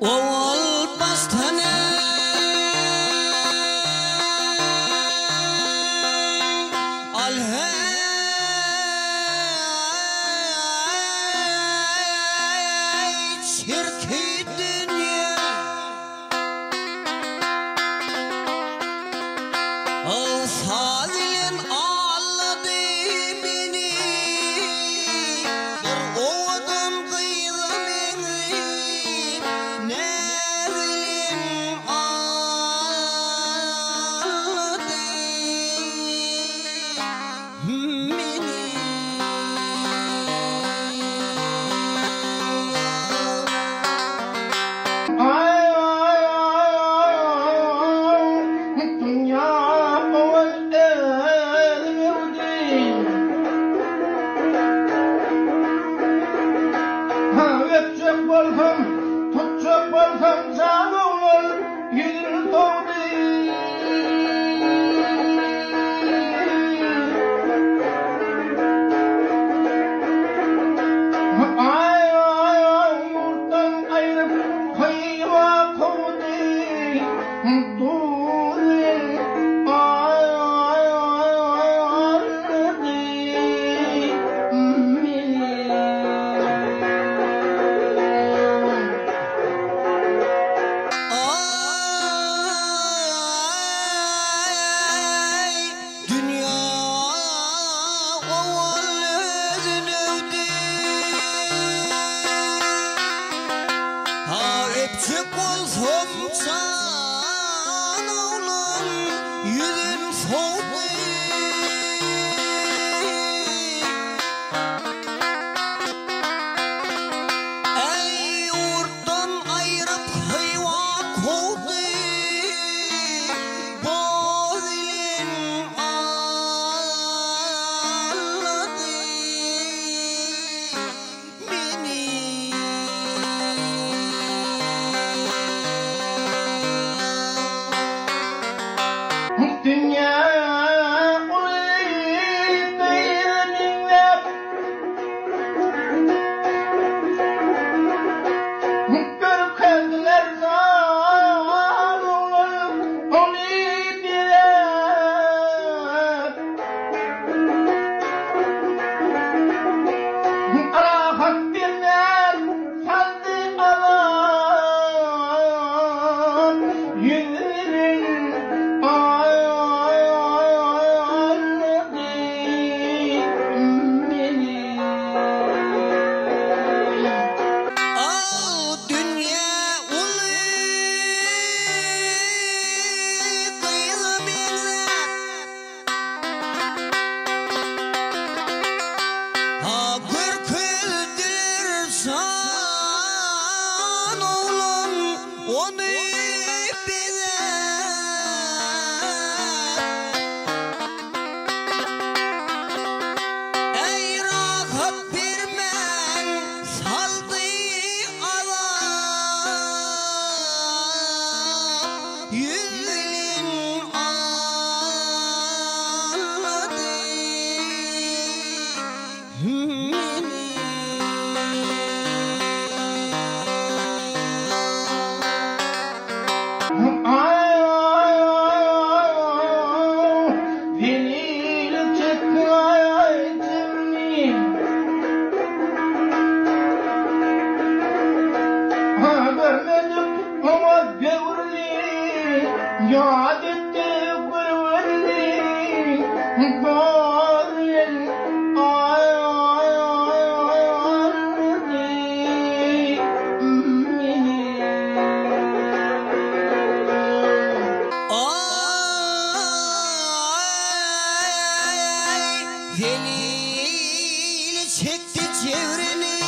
oval bastane alhey çirki dünya salim ağladı beni bir oğudum kıydım ne bileyim ağladı tutacak balkam can olur yüzünü doğdu. Ay yurttan ayrıp kıyıma kovdu. Çık olsam can oğlum yüzün soğudu ey yurttan ayırıp hayva kovdu bu dilin ağladı beni. Dünya ulayıp beynimle görüp kendiler zar olur onu bile arahat dinler kendi alan yüzünün onu bize ey rahat bir men saldı alan yüzün ağladı yad etti gururli bağırın ağırdı Zelil çekti çevreni